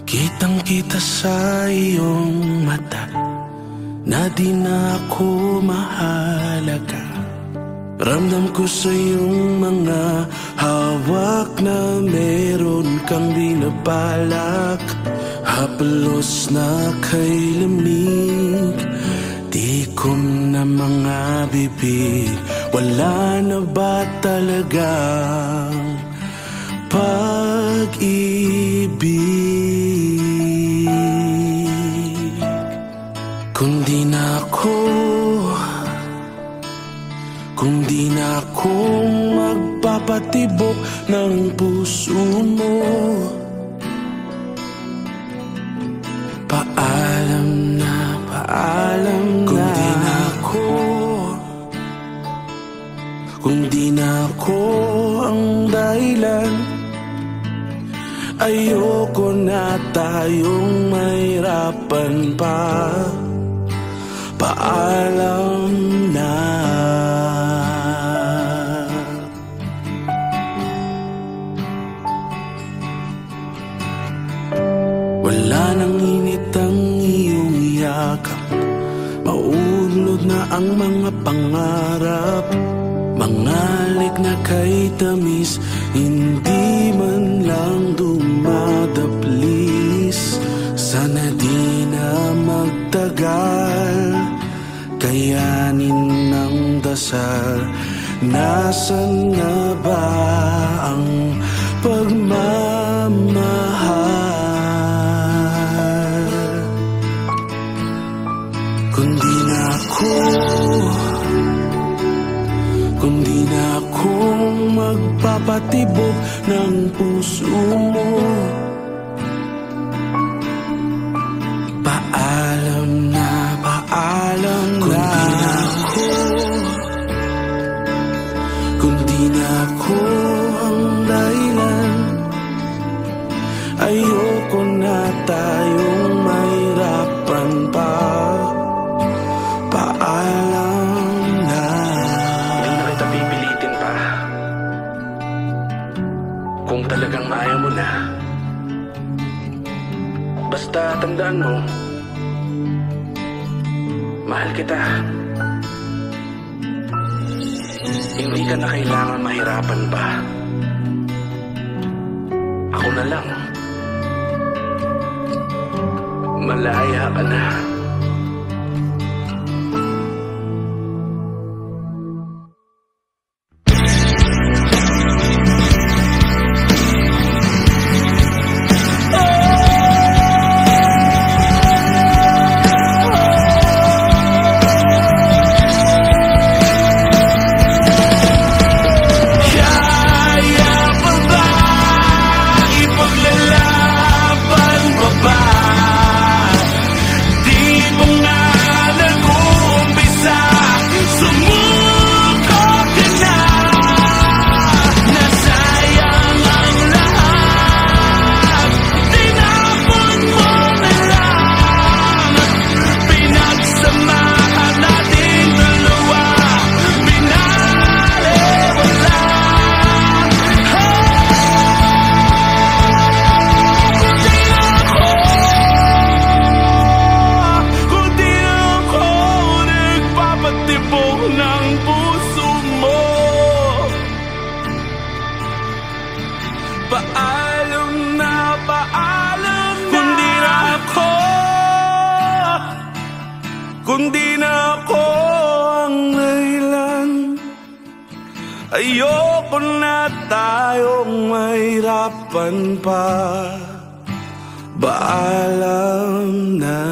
Kitang-kita sa iyong mata na di na ako mahalaga. Ramdam ko sa iyong mga hawak na meron kang binabalak. Hapelos na kay lamig, tikom na mga bibig. Wala na ba talagang pag-ibig? Kung di na ako magpapatibok ng puso mo, paalam na. Kung di na ako ang dahilan, ayoko na tayong mahirapan pa. Paalam na. Wala nang init ang iyong yakap, mauunod na ang mga pangarap. Mangalik na kay tamis, hindi man lang dumadaplis. Sana di na magtagal, kayanin ng dasal. Nasaan na ba ang pagmamahal? Kung di na ako magpapatibok ng puso mo, paalam na. Kung di na ako ang dahilan, ayoko na tayong mahirapan pa. Paalam na. Hindi na kita pipilitin pa. Kung talagang ayaw mo na, basta tandaan mo, mahal kita. Hindi ka na kailangan mahirapan pa. Ako na lang. Malaya ka na. Kung di na ako ang dahilan, ayoko na tayong mahirapan pa. Paalam na.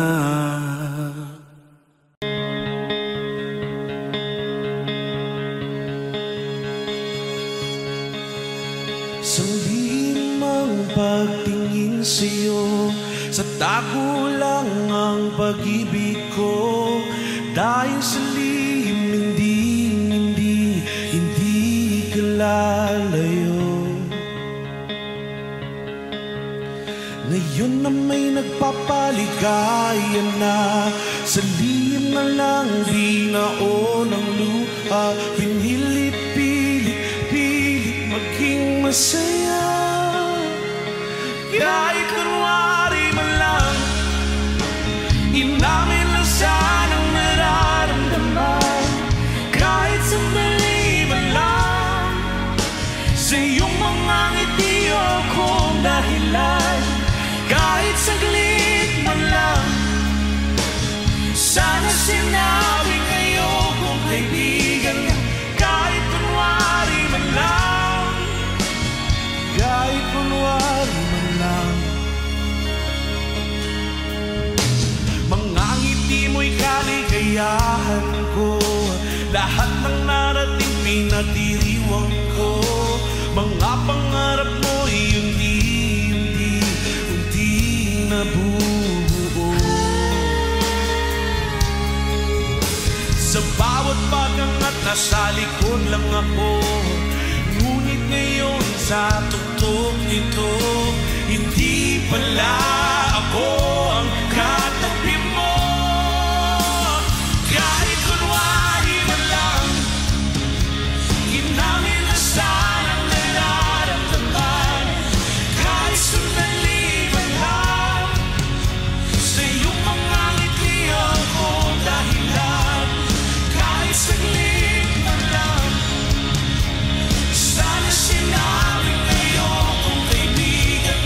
Sa limang pagtingin sa'yo, sa tago lang ang pag-ibig ko. Dahil sa lihim, hindi ka lalayo. Ngayon na may nagpapaligaya na, sa lihim na lang binaon ang luha. Pinilit maging masaya, kahit kunwari kunwari man lang. Mga ngiti mo'y kaligayahan ko, lahat ng narating pinatiriwang ko. Mga pangarap mo'y unti nabubuo. Sa bawat pagangat nasa likod lang ako, ngunit ngayon sa tuktok nito, hindi pala ako ang katabi mo. Kahit kunwari man lang, inamin na sanang nararamdaman. Kahit sandali man lang, sa iyong mga ngiti ako dahilan. Kahit saglit man lang, sana sinabi ngayon kung kaibigan.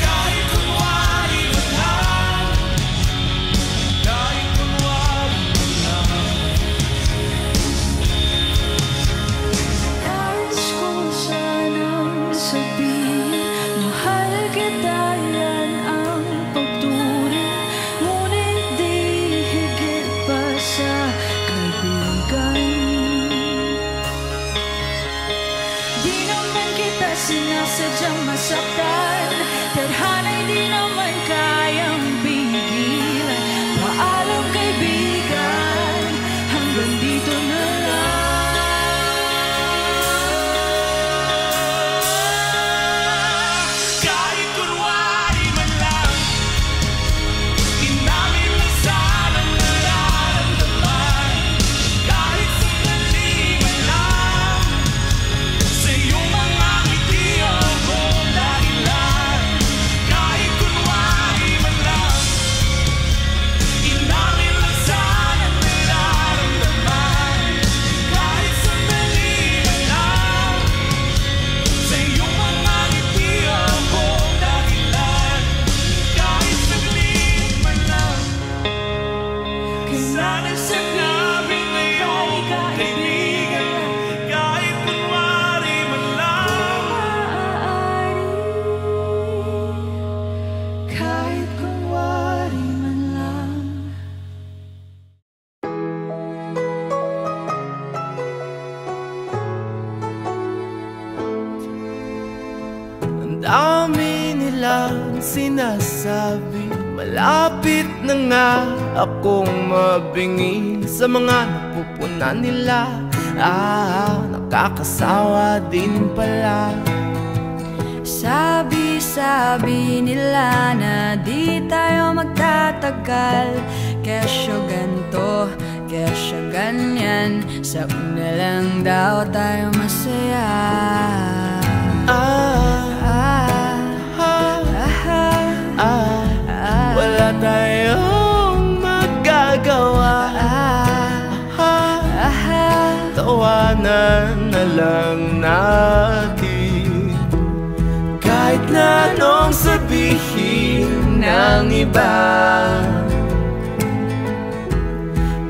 Kahit kunwari man lang, kahit kunwari man lang. Nais ko sanang sabihin, mahal kita, yan ang pagturing. Ngunit di higit pa sa kaibigan. Di naman kita sinasadyang masaktan, tadhana'y di naman kayang pigilan. Paalam kaibigan, hanggang dito na lang. Kahit kunwari man lang, inamin na sanang nararamdaman. Kahit sandali man lang, sa iyong mga ngiti ako dahilan. Kahit kunwari man lang, inamin na sanang nararamdaman. Kahit sandali man lang, sa iyong mga ngiti ako dahilan. Kahit saglit man lang, sana sinabi ngayon kaibigan. Kahit kunwari man lang, Kahit kunwari man lang. Ang dami nilang sinasabi, malapit na nga akong mabingi sa mga napupunan nila. Nakakasawa din pala. Sabi nila na di tayo magtatagal, kesyo ganto, kesyo ganyan. Sa una lang daw tayo masaya. Wala tayong magagawa, tawanan na lang natin. Kahit na anong sabihin ng iba,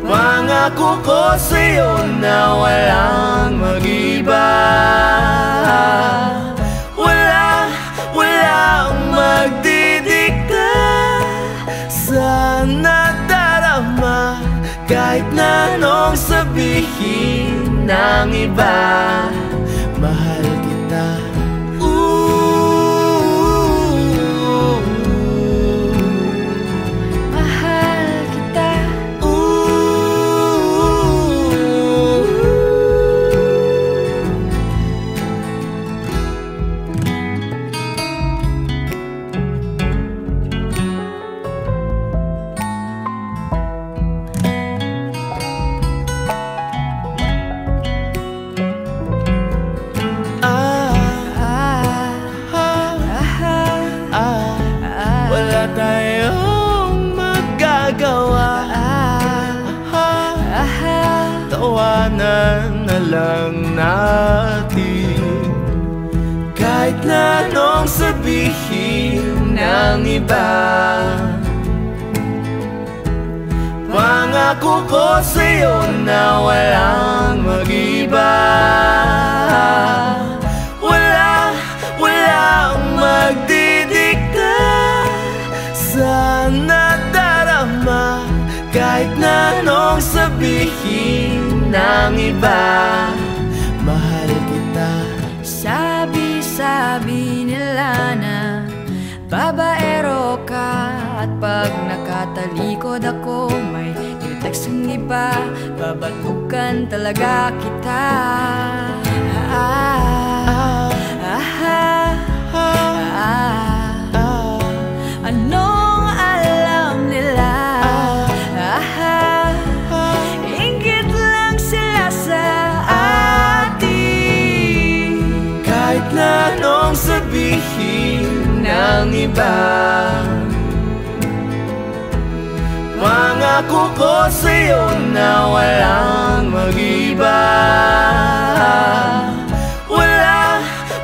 pangako ko sa'yo na walang mag-iba. Walang magdidikta sa nadarama. Kahit na anong sabihin ng iba, mahal kita. Mahal kita. Wala tayong magagawa, tawanan na lang natin. Kahit na anong sabihin ng iba, pangako ko sa'yo na walang mag-iba. Walang sabihin ng iba. Mahal kita. Sabi nila na babaero ka, at pag nakatalikod ako may text ang iba, babatukan talaga kita. Anong alam nila? Inggit lang sila sa atin. Kahit na anong sabihin ng iba, pangako ko sa'yo na walang mag-iba.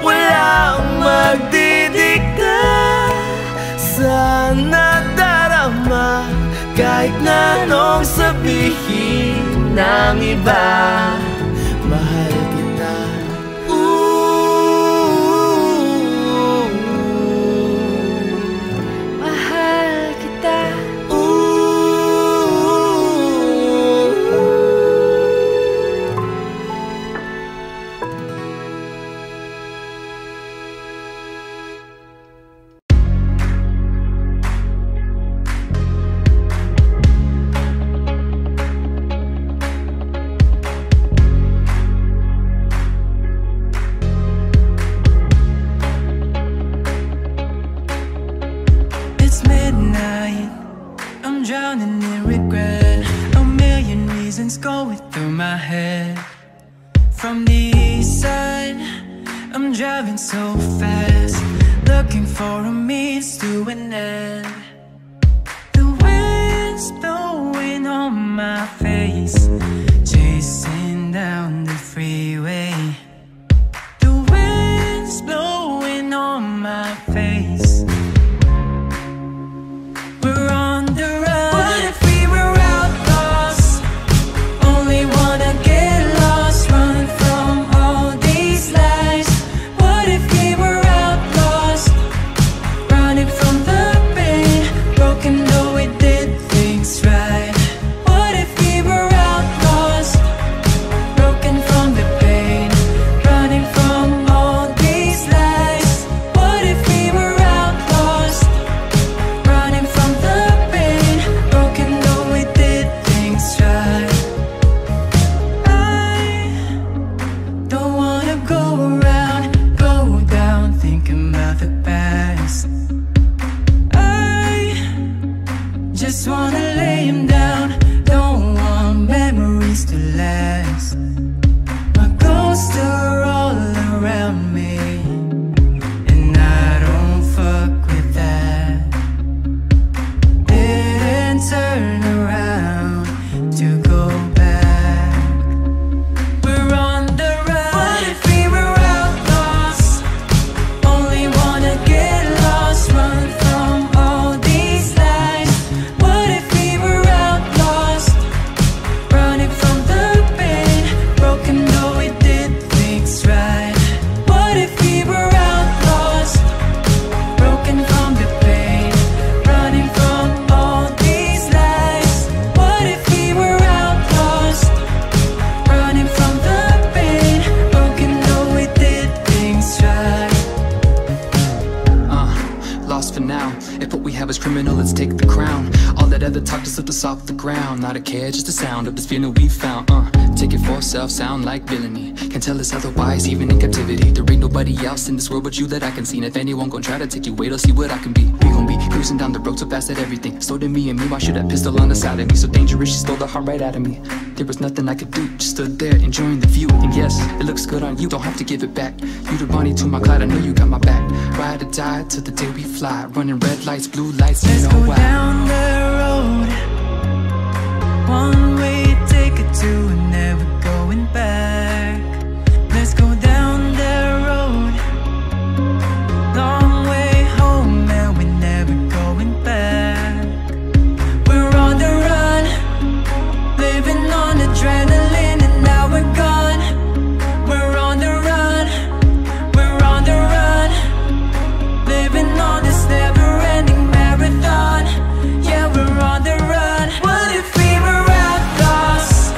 Walang magdidikta sa nadarama. Kahit na anong sabihin ng iba, Mahal kita. Mahal kita. It's midnight, I'm drowning in regret. A million reasons going through my head. From the east side, I'm driving so fast, looking for a means to an end. The wind's blowing on my face, chasing down the freeway. The wind's blowing on my face. We're on the run. What if we were outlaws? Only wanna get lost, run from all these lies. What if we were outlaws, running from the pain, broken though we did things right? What if we were outlaws, broken from the pain, running from all these lies? What if we were outlaws, running from the pain, broken though we did things right? I don't wanna go around, go down, thinking about the past. I just wanna lay him down, don't want memories to last. My ghosts are all around me, and I don't fuck with that. Didn't turn around to go back. We're on the run. What if we were outlaws, only wanna get lost, run from all these lies? What if we were outlaws, running from the pain, broken though we did things right? What if we were outlaws, broken from the pain, running from all these lies? What if we were outlaws, running from the pain, broken though we did things right? Lost for now. If what we have is criminal, let's take the crown. All that other talk just lift us off the ground. Not a care, just the sound of this feeling we found. Take it for self, sound like villainy. Can't tell us otherwise, even in captivity. There ain't nobody else in this world but you that I can see. And if anyone gon' try to take you away, they'll see what I can be. We gon' be cruising down the road so fast that everything stole to me and me. Why should that pistol on the side of me? So dangerous, she stole the heart right out of me. There was nothing I could do, just stood there enjoying the view. And yes, it looks good on you, don't have to give it back. You the Bonnie to my Clyde, I know you got my back. Ride or die till the day we fly, running red lights, blue lights, you Let's know go why. down the road, one way ticket to and never going back. Let's go down the road, long way home and we're never going back. We're on the run, living on adrenaline, and now we're gone. We're on the run, we're on the run, living on this never-ending marathon. Yeah, we're on the run. What if we were outlaws,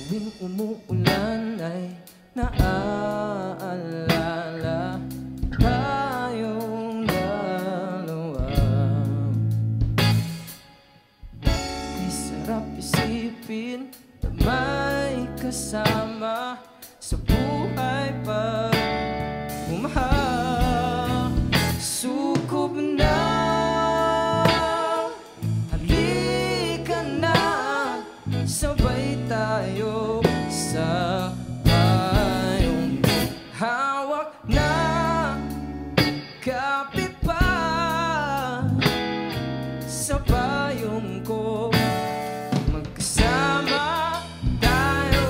Tuwing umuulan ay naaalala tayong dalawa. Di sarap isipin na may kasama sa buhay pag bumaha. Sukob na, halika na, sabay tayo sa payong. Hawak na, kapit pa sa payong ko. Magkasama tayo.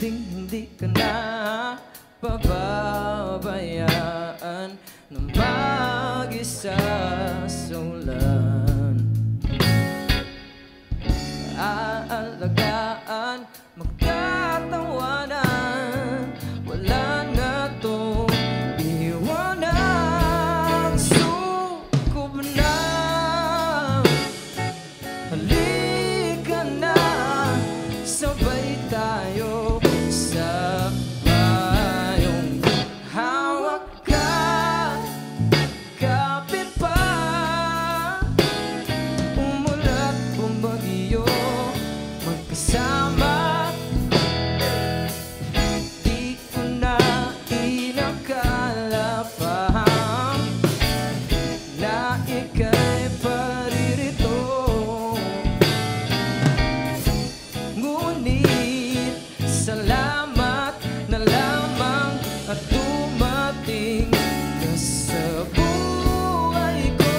Hindi ka na pababayaan na mag-isa sa ulan. Aalagaan, magtatawanan, wala na tong iwanan. Sukob na, halika na, sabay tayo sa payong. Hawak ka, kapit pa, umulat bumbagyo, magkasama. Di ko na inakala pa na ika'y paririto. Ngunit salamat na lamang at dumating ka sa buhay ko.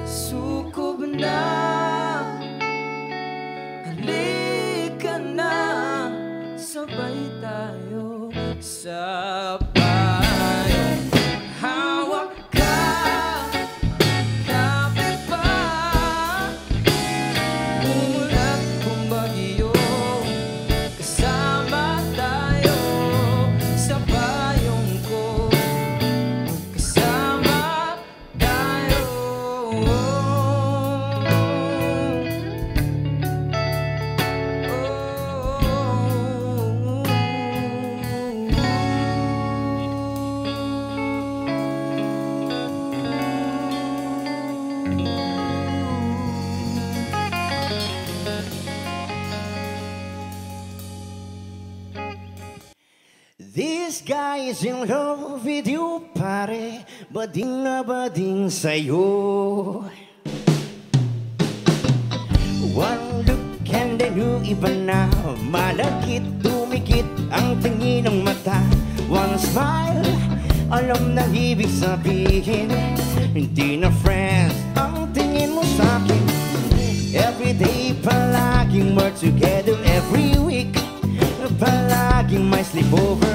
Sukob na, halika na, sabay tayo sa payong. Hawak ka, kapit pa, umulat bumbagyo, kasama tayo sa payong ko. Magkasama tayo. This guy is in love with you, pare. Bading na bading sa'yo. One look and then you iba na. Malakit, dumikit ang tingin ng mata. One smile, alam na ibig sabihin. Hindi na friends ang tingin mo sa'kin. Every day palaging we're together. Every week palaging may sleepover.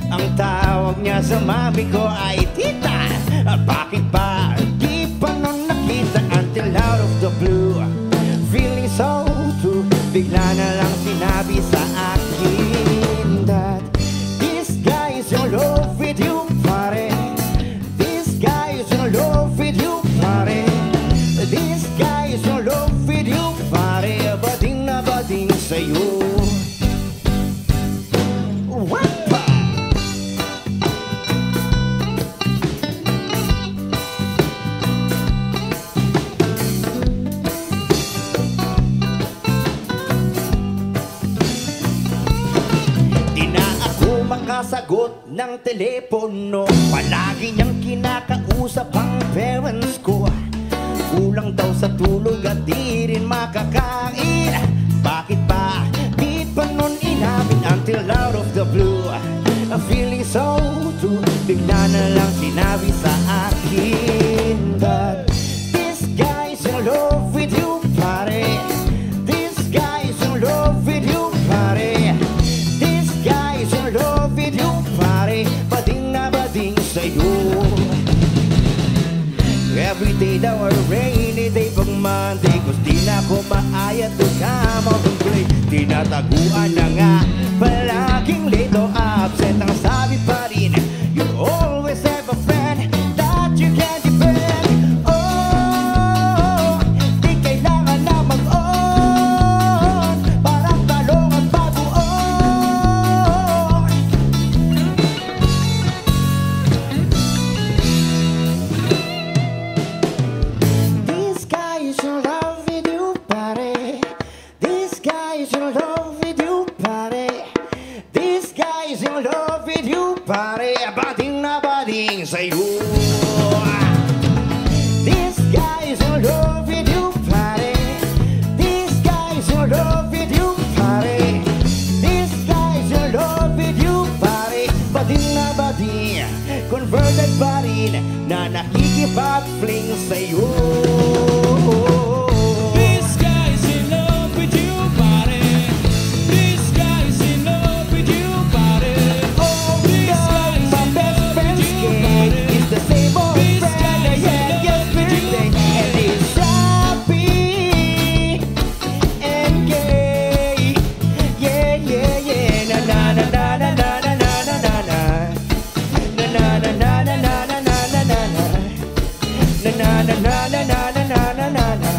Ang tawag niya sa mami ko ay tita. Bakit ba di pa nun nakita? Until out of the blue, feeling so true, bigla na lang sinabi sa akin that this guy is in love with you, pare. This guy is in love with you, pare. This guy is in love with you, pare. Bading na bading sa'yo. Wappa! Di na ako makasagot ng telepono. Palagi niyang kinakausap ang parents ko. Kulang daw sa tulog at di rin makakain. Bakit ba di pa nun inamin? Until out of the blue, feeling so true. Bigla na lang sinabi sa akin that this guy's in love with you, pare. This guy's in love with you, pare. This guy's in love with you, pare. Bading na bading sa'yo. Every day daw a rainy day pag Monday, cause di na ko maayat to come out and play. Tinataguan na nga, palaging late o absent. Ang sabi pa rin, you always have a friend that you can depend. Oh, di kailangan na mag-on, parang talong at bagoon. This guy is in love with you, pare. This guy is in love with you, pare. This guy is in love with you, pare. Bading na bading sa'yo. This guy is in love with you, pare. This guy is in love with you, pare. This guy is in love with you, pare. Bading na bading, converted pa rin na nakikipag-fling sa'yo. This guy's in love with you, pare. This guy's in love with you, pare. Oh, God, my best friend's gay. It's the same old friend I had yesterday. And he's happy and gay. Yeah, yeah, yeah. Na na na na na na na na na na na. Na na na na na na na na na na na. Na na na na na na na na na na.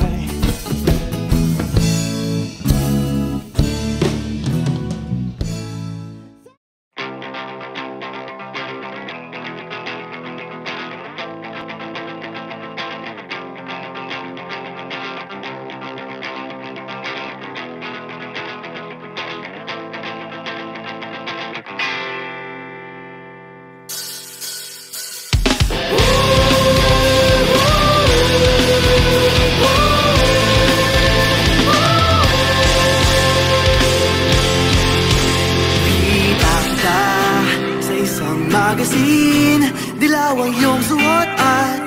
Magazine, dilaw ang iyong suot at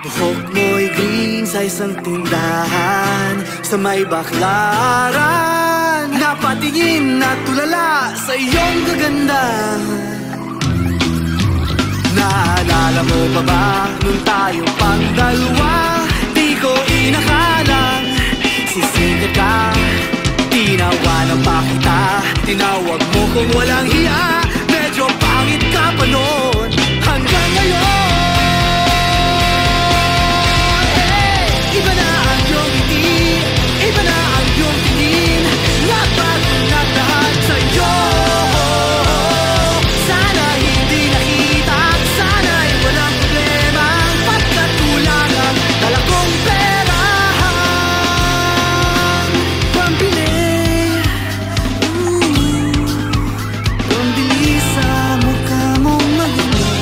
buhok mo'y green sa isang tindahan sa may baklaran. Napatingin at tulala sa iyong kagandahan. Naalala mo pa ba nung tayo pang dalawa? Di ko inakalang sisingkat ka. Tinawanan pa kita, tinawag mo kung walang hiya. Medyo pangit ka pa noon hanggang ngayon. Hey! Iba na ang iyong ngiti, iba na ang iyong tingin. Nagbago na lahat sa'yo. Sana hindi nakita, sana'y walang problema. Pagkatulangan, dala kong pera pambili. Pambili sa mukha mong maganda.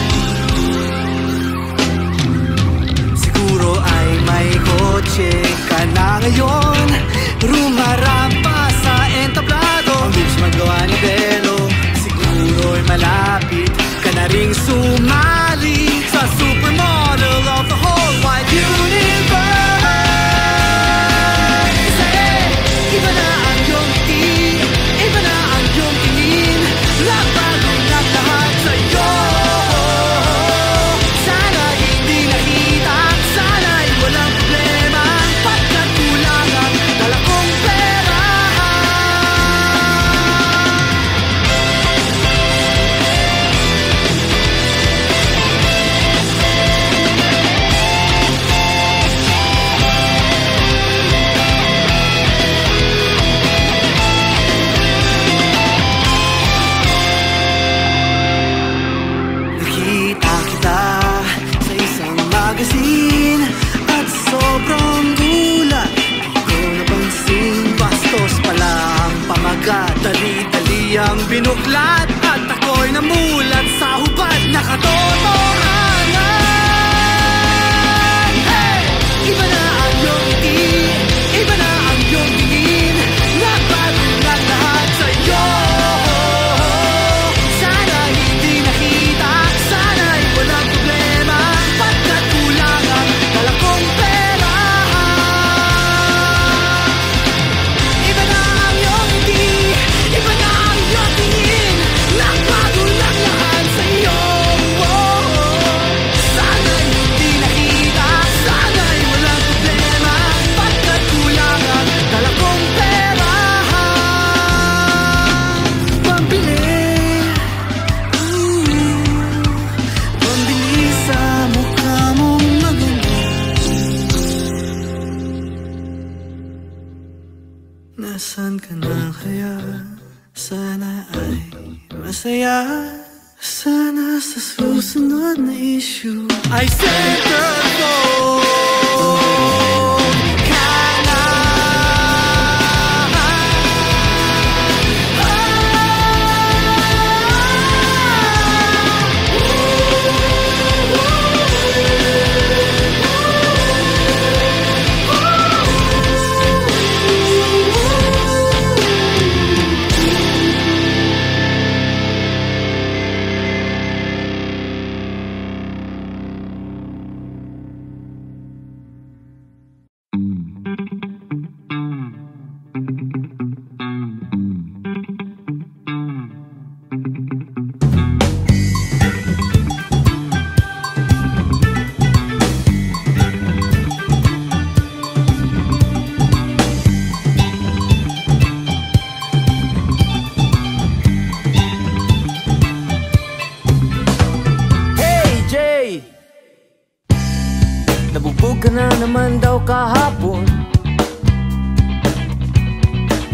Siguro ay may kotse ka na ngayon. Rumarampa sa entablado. Ang bilis magawa ni Belo. Siguro'y malapit ka na ring sumali sa supermodel of the whole wide universe. Hey! Iba na ang iyong ngiti, iba na ang iyong tingin. Nagbago na lahat sa'yo. Sana hindi nakita, sana'y walang problema. Pagkatulangan, dala kong pera. Nakita kita sa isang magazine at sobrang gulat. Di ko napansin, bastos pala ang pamagat. Dali-dali ang binuklat at ako'y namulat sa hubad. Nakatotohanan. Hey! Iba na ang iyong ngiti, iba na ang iyong tingin. Nagbago na lahat sa'yo. Sana hindi nakita. Nasaan ka na kaya? Sana ay masaya. Sana sa susunod na issue ay centerfold ka na. Nabugbog ka na naman daw kahapon.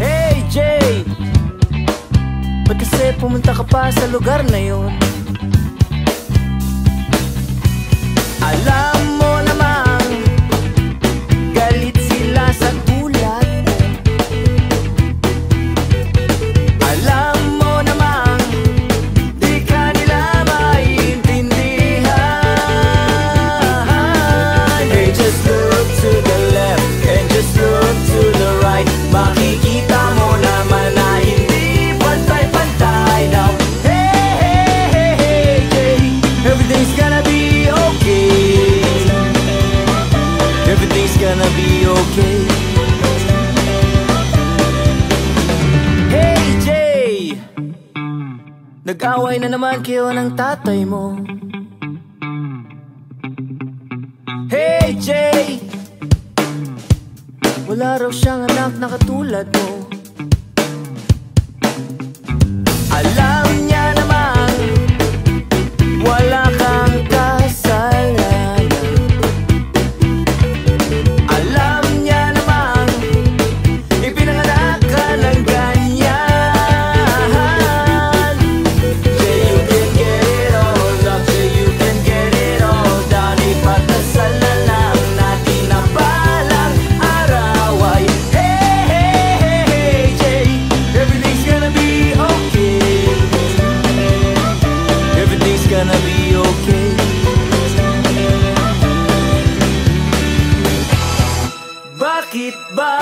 Hey Jay, ba't kasi pumunta ka pa sa lugar na yun? Alam mo namang galit sila sa tulad mo. Alam mo namang di ka nila maintindihan. Hey, just look to the left and just look to the right. Makikita mo naman na hindi pantay-pantay now. Hey, hey, hey, hey, hey, everything's gonna be okay. Everything's gonna be okay. Hey Jay, nag-away na naman kayo ng tatay mo. Hey Jay, wala raw siyang anak na katulad mo. Alam niya namang wala kang kasalanan. Alam niya namang ipinanganak ka ng ganyan. Jay, you can get it all up. Jay, you can get it all down. Ipagdasal na lang natin na balang araw ay hey, hey, hey, hey, Jay, everything's gonna be okay. Everything's gonna be okay. Bakit ba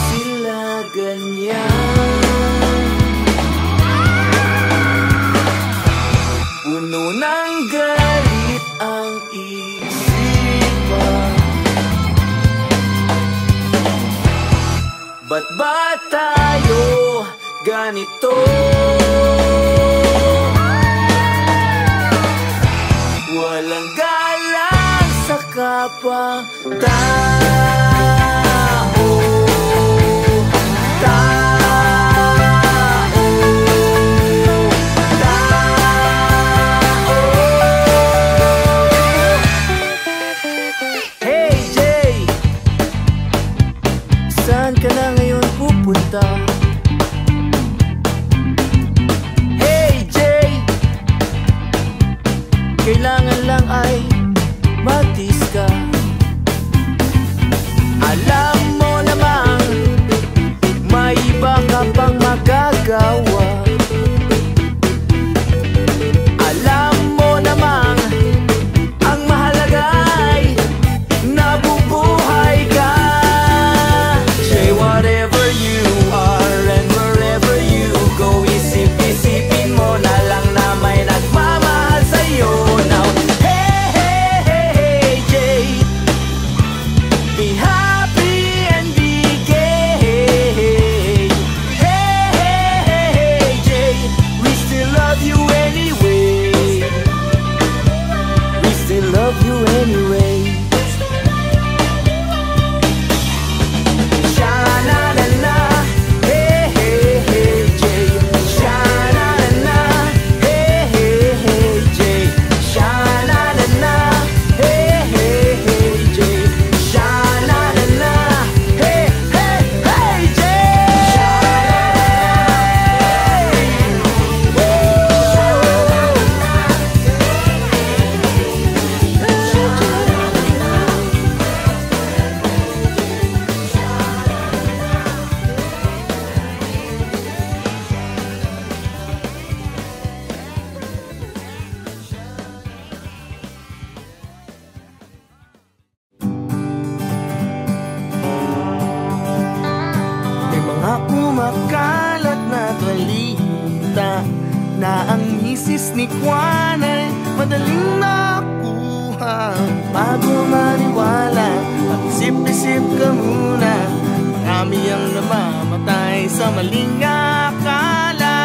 sila ganyan? Puno ng galit ang isipan. Ba't ba tayo ganito? Walang galang sa kapwa tao. Hey Jay, saan ka na ngayon pupunta? Hey Jay, kailangan lang ay matis ka. Alam mo namang may iba ka pang magagawa. Alam mo namang ang mahalaga ay nabubuhay ka. Say whatever you are and wherever you go, isip-isipin mo na lang na may nagmamahal sa'yo now. Hey, hey, hey, hey, Jay, be happy and be gay. Hey, hey, hey, hey, Jay, we still love you anyway. We still love you anyway. Sha-na-na-na, hey, hey, hey, Jay. Sha-na-na-na, hey, hey, hey, Jay. Sha-na-na-na, hey, hey, hey, Jay. Sha-na-na-na, hey, hey, hey, Jay. likwan ay madaling makuha. Bago maniwala, mag-isip-isip ka muna. Marami ang namamatay sa maling akala.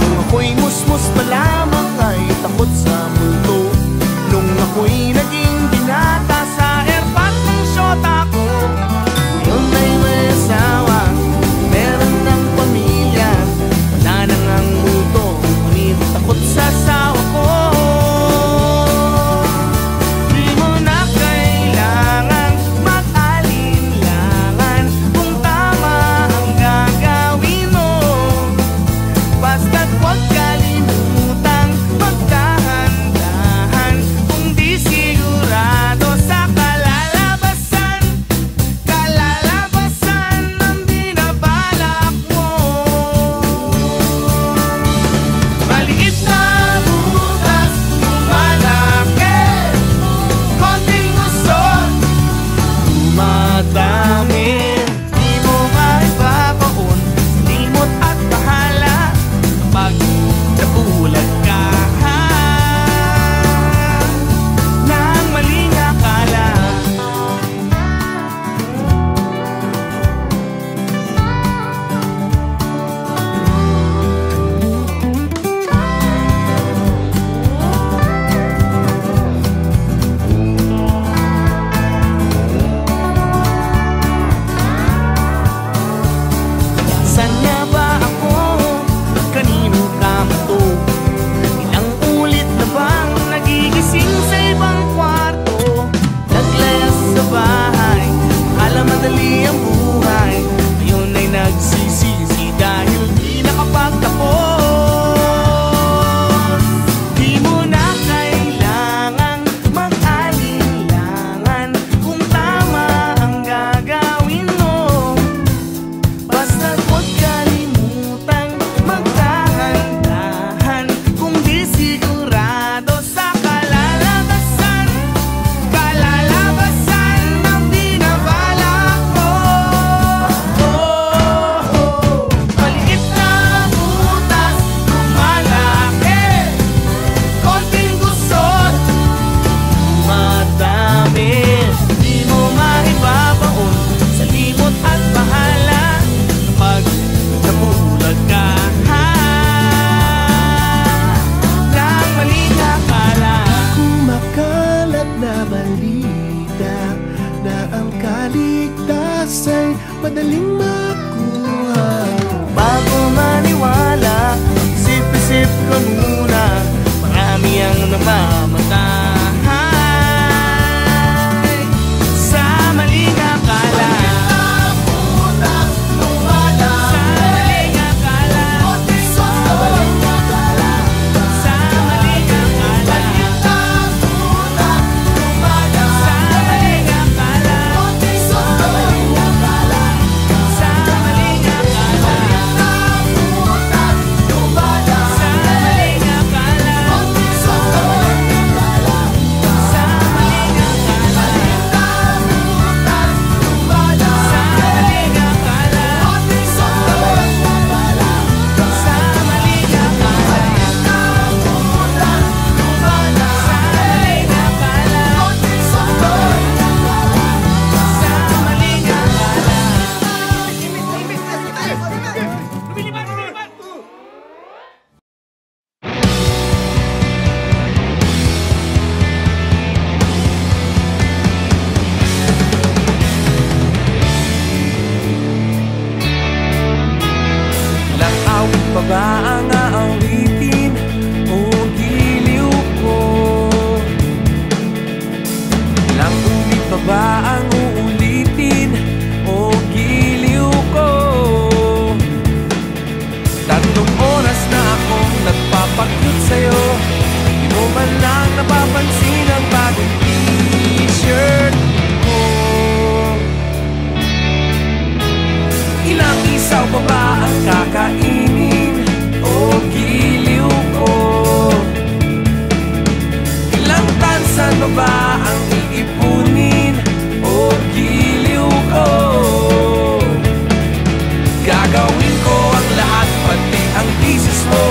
Nung ako'y musmus pa lamang ay takot sa mundo. Nung ako'y naging binata sa airpot ng syota ko, ngayon ay may asawa, meron ng pamilya. Wala nang ang mundo, ngunit takot sa asawa ko. Di mo na kailangan mag-alinlangan kung tama ang gagawin mo. Basta't huwag kalimutang magdahan-dahan kung di sigurado sa kalalabasan. Kalalabasan ang binabalak mo. Maliit na butas, lumalaki, konting usok, dumadami. Di mo maibabaon sa limot at bahala kapag nabulag ka ng maling akala. Saan nga ba ako? Kanino ka mato? Ilang ulit na bang nagigising sa ibang kwarto? Naglayas sa bahay, akala madali ang buhay. Ngayon ay nagsisisi dahil di nakapagtapos. Di mo na kailangang mag-alinlangan kung tama ang gagawin mo. Basta't huwag kalimutang magdahan-dahan kung di sigurado sa kalalabasan. Kalalabasan ang binabalak mo. Maliit na butas, lumalaki, konting gusot, madami. Di mo maibabaon sa limot at bahala kapag nabulag ka ng maling akala. Kumakalat na balita na ang kaligtas ay madaling makuha. Bago maniwala, isip-isip ka muna. Marami ang namamatay sa maling akala. Sa maling akala. Sa maling akala. Sa maling akala. Sa maling akala. Sa maling akala. Sa maling akala. pa ba ang aawitin o giliw ko? Ilang ulit pa ba ang uulitin o giliw ko? 3 oras na akong nagpapakyut sa'yo, di mo man lang napapansin ang bagong t-shirt ko. Ilang isaw pa ba ang kakainin o giliw ko? Ilang tansan pa ba ang iipunin o giliw ko? Gagawin ko ang lahat, pati ang thesis mo.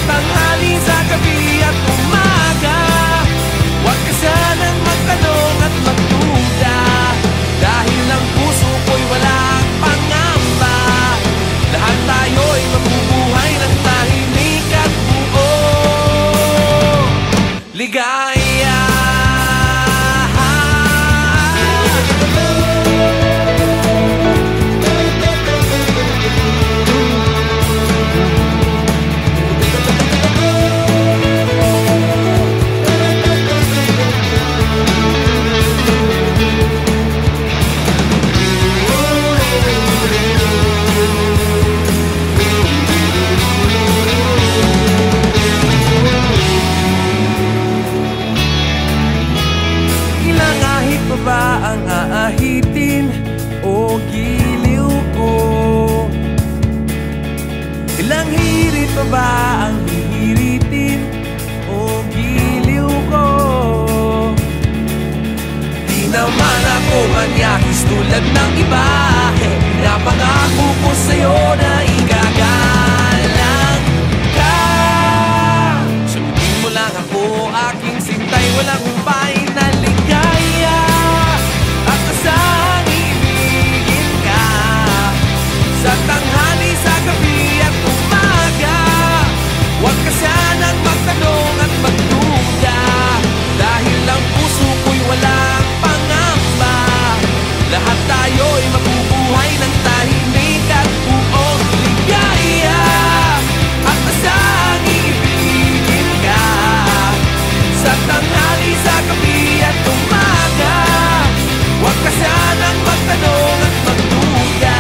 tanghali, sa gabi at umaga. Huwag ka sanang magtanong at magduda, dahil ang puso ko'y walang pangamba. Lahat tayo'y mabubuhay ng tahimik at buo ligaya. Ba ang aahitin o giliw ko? Ilang hirit pa ba ang hihiritin o giliw ko? Di naman ako manyakis tulad ng iba, pinapangako ko sa'yo na igagalang ka. Sundin mo lang ako, aking sintay, walang humpay na ligaya. Sa tanghali, sa gabi at umaga, huwag ka sanang magtanong at magduda, dahil ang puso ko'y walang pangamba. Lahat tayo'y mabubuhay ng tahimik at buong ligaya. At asang iibigin ka sa tanghali, sa gabi at umaga. Huwag ka sanang magtanong at magduda,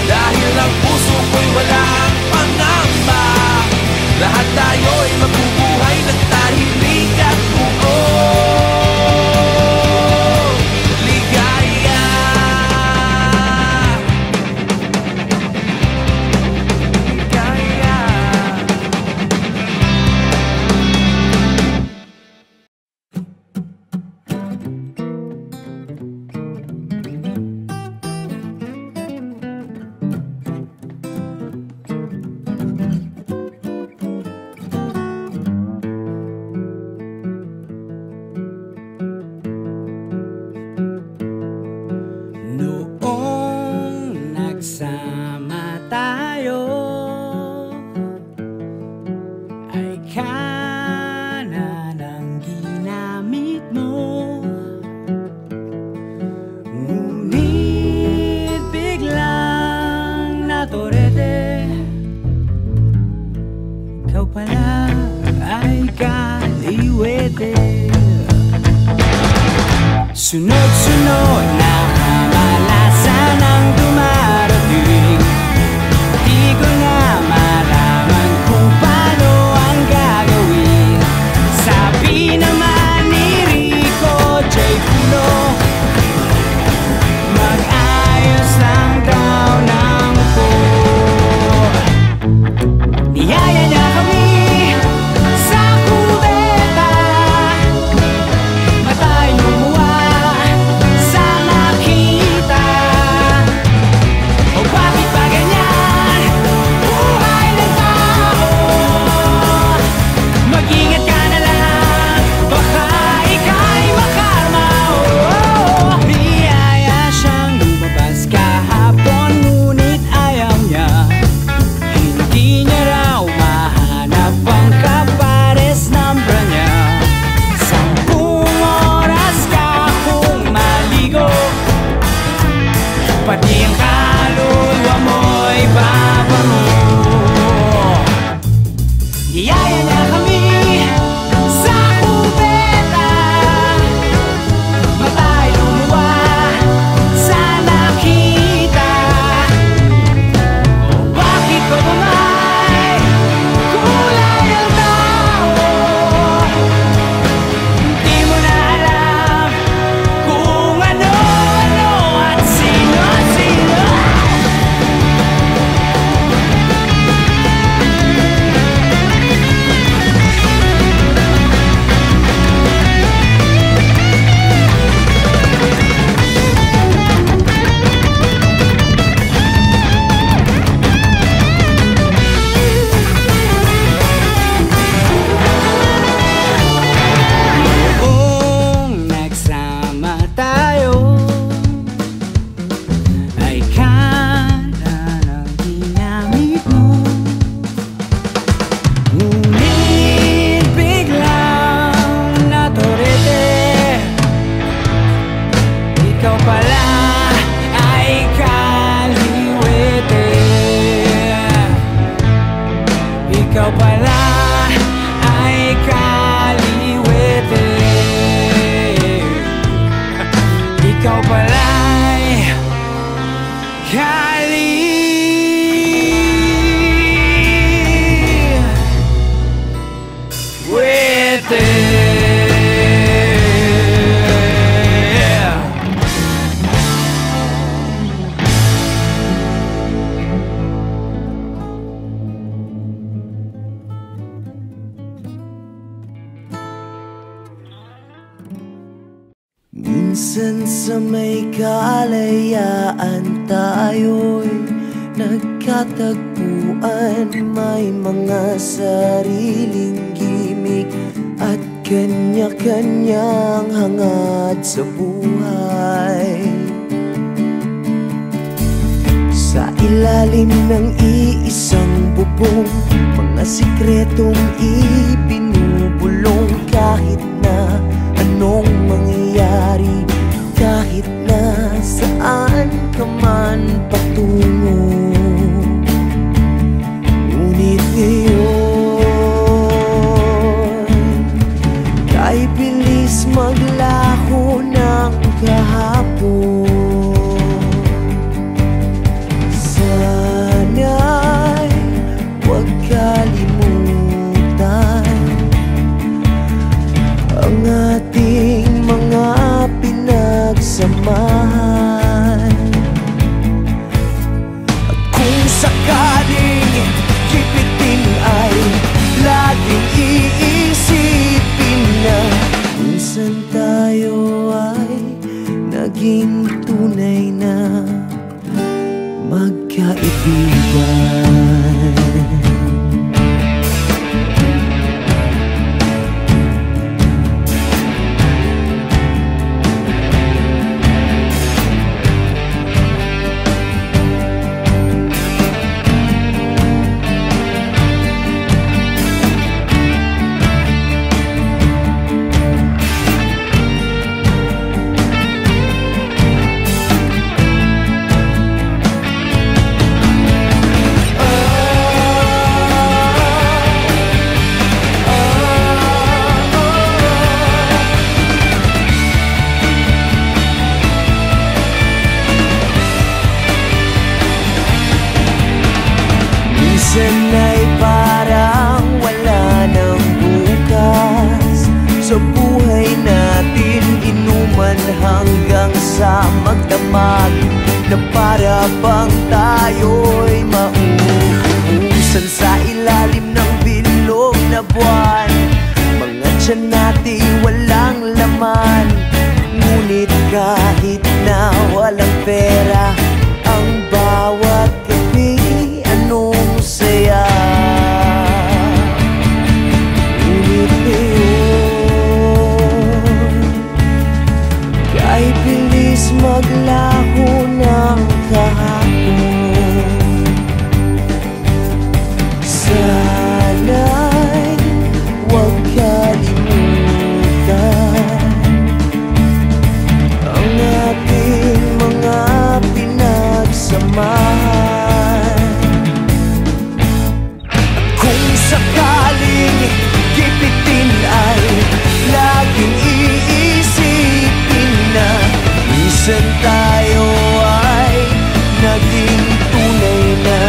dahil ang puso ko'y walang pangamba. Lahat tayo'y mabubuhay ng tahimik at buong ligaya. Ligaya. Noong nagsama tayo ay kanan ang ginamit mo, ngunit biglang natorete. Ikaw pala ay kaliwete. Sunod-sunod na kamalasan ang dumarating. Di ko na malaman kung paano ang gagawin. Sabi naman ni Rico J. Pulo, mag-ayos lang daw ng po. Niyaya niya kami sa kubeta, matay lumuwa sa makita. O bakit ba ganyan buhay ng tao? Mag-ingat ka na lang, baka ika'y makarma. Niyaya siyang lumabas kahapon, ngunit ayaw niya. Hindi niya raw mahanap ang kapares ng branya. 10 oras ka kung maligo, pati ang kaluluwa mo'y babango. Niyaya niya kami sa kubeta, matay lumuwa sa nakita. O bakit ko naman kulay ang tao? Di mo na alam kung ano-ano at sino-sino. Ngunit biglang naturete, ikaw pala ay kaliwete. Ikaw pala ay kaliwete. Ikaw pala'y kaliwete. Minsan sa may kalayaan tayo'y nagkatagpuan. May mga sariling gimik at kanya-kanyang hangad sa buhay. Sa ilalim ng iisang bubong, mga sikretong ibinubulong. Kahit na anong mangyayari, kahit na saan ka man patungo, ngunit ngayon kay bilis maglaho ng kahapon. Sana'y huwag kalimutan ang ating mga pinagsamahan. At kung sakaling kipitin ay laging iisipin na minsan tayo ay naging tunay na magkaibigan. Minsan ay parang wala ng bukas sa buhay natin. Inuman hanggang sa magdamag na para bang tayo'y mauubusan sa ilalim ng bilog na buwan. Mga tiyan natin walang laman, ngunit kahit na walang pera, ang bawat gabi anong saya. Ngunit ngayon kay bilis maglaho ng kahapon. Sana'y huwag kalimutan ang ating mga pinagsamahan. Kung sakaling gipitin ay laging iisipin na minsan tayo ay naging tunay na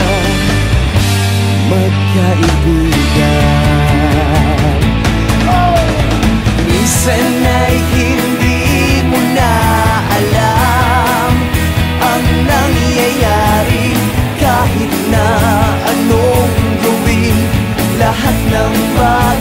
magkaibigan. Minsan ay hindi mo na alam ang nangyayari, kahit na anong gawin, lahat ng bagay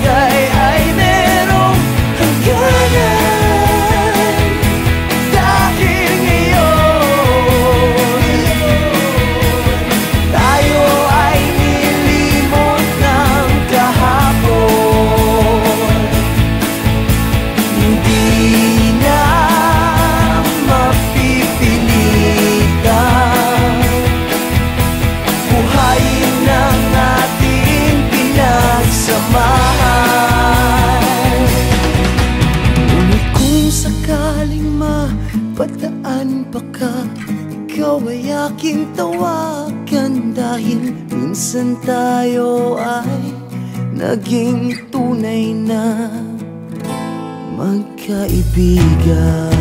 aking tawagan dahil minsan tayo ay naging tunay na magkaibigan.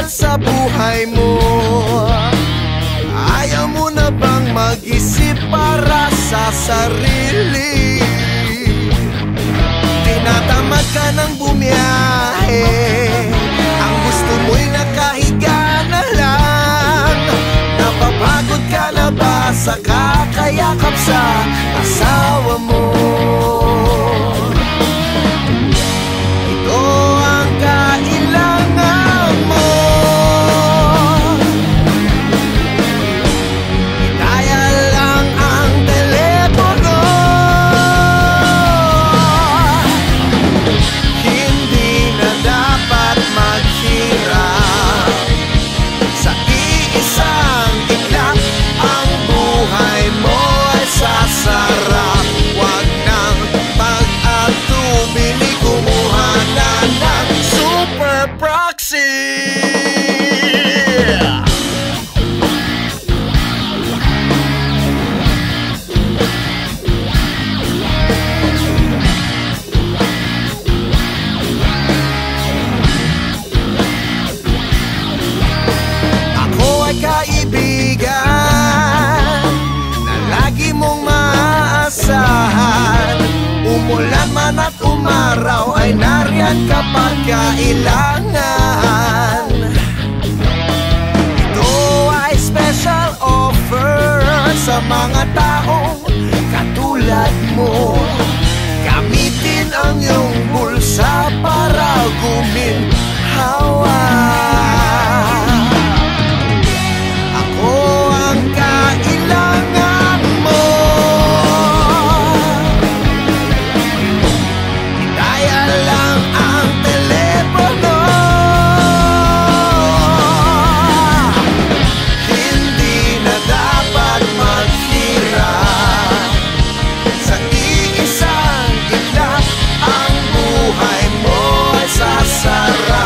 Sa buhay mo, ayaw mo na bang mag-isip para sa sarili? Tinatamad ka ng bumiyahe, ang gusto mo'y nakahiga na lang. Napapagod ka na ba sa kakayakap sa asawa mo? Ito ang kailangan mo. Sarap, wag nang mag-atubili, kumuha na ng Super Proxy. Ako ay kaibigan na lagi mong maasahan. Umulan man at umaraw ay nariyan kapag kailangan. Ito ay special offer sa mga taong katulad mo. Gamitin ang iyong bulsa para guminhawa. Ako ang kailangan mo. Dial lang ang telepono. Hindi na dapat maghirap sa iisang iglap. Ang buhay mo ay sasarap.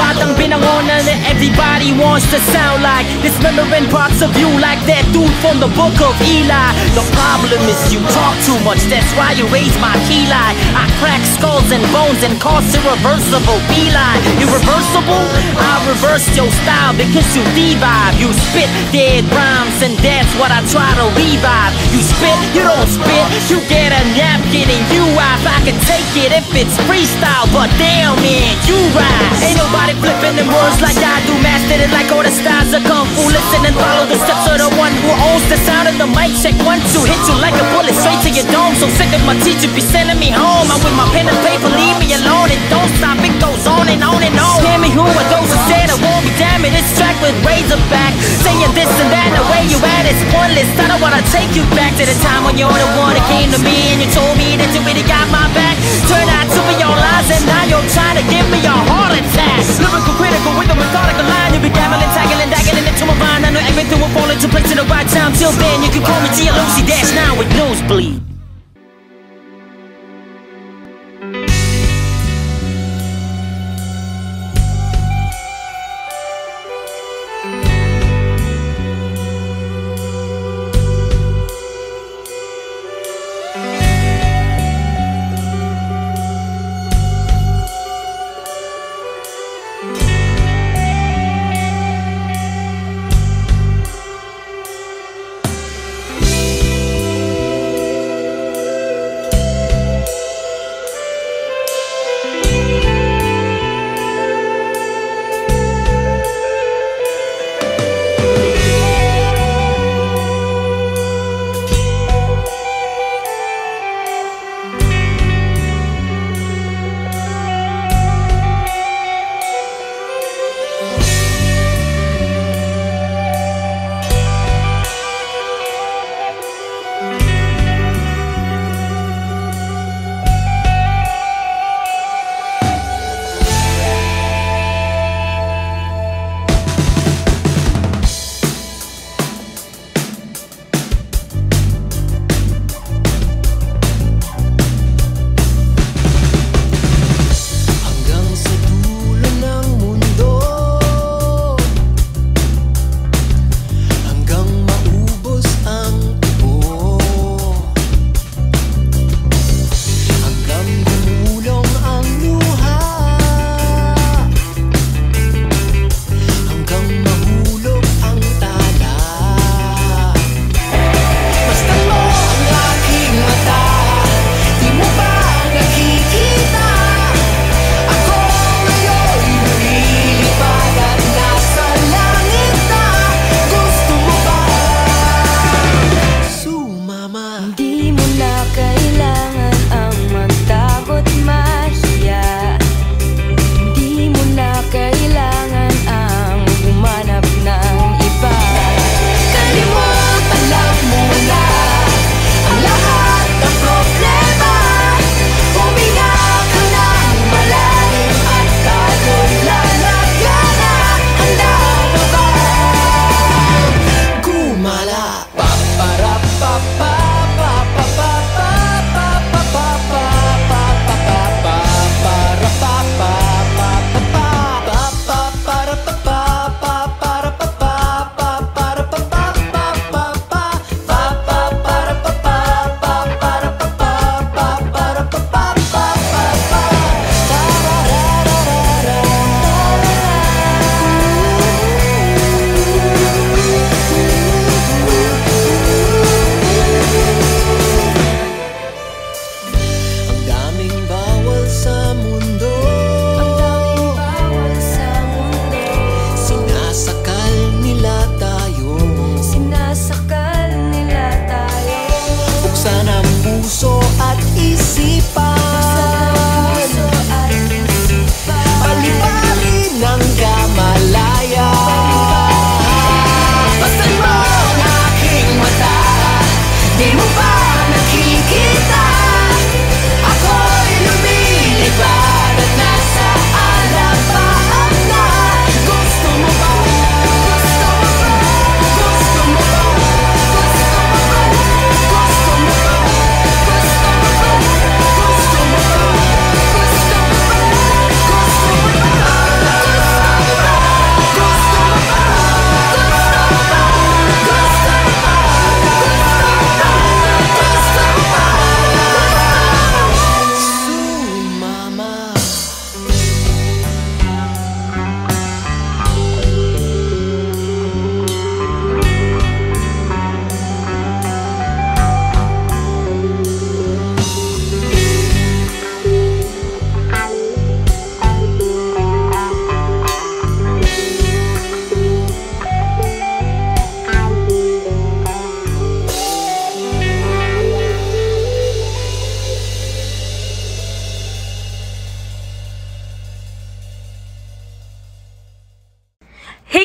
Batang binangonan that everybody wants to sound like. Dismembering parts of you like that dude from the book of Eli. The problem is you talk too much, that's why you raise my key lie. I crack skulls and bones and cause irreversible beeline. Irreversible? I reverse your style because you revive. You spit dead rhymes and that's what I try to revive. You spit, you don't spit, you get a napkin and you wipe. I can take it if it's freestyle, but damn man, you ride. Ain't nobody flipping them words like I do. Mastered it like all the styles of Kung Fu. Listen and follow the steps of the one who owns the sound of the mic. Check 1, 2, hit you like a bullet straight to your dome. So sick of my teacher be sending me home. I'm with my pen and paper, leave me alone. It don't stop, it goes on and on and on. Hear me who are those who said I won't be damn it. This track with Razorback, saying this and that, the way you at it's pointless. I don't wanna take you back to the time when you're the one that came to me and you told me that you really got my back. Turn out to be all lies and now you're trying to give me a heart attack. Lyrical, critical with a methodical line. You be gambling, tagging, dagging into my mind. I know everything will fall into place in the right time. Till then, you can call me GLOC-9 with Nosebleed.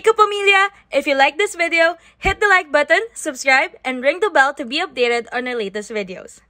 kapamilya! If you like this video, hit the like button, subscribe, and ring the bell to be updated on our latest videos.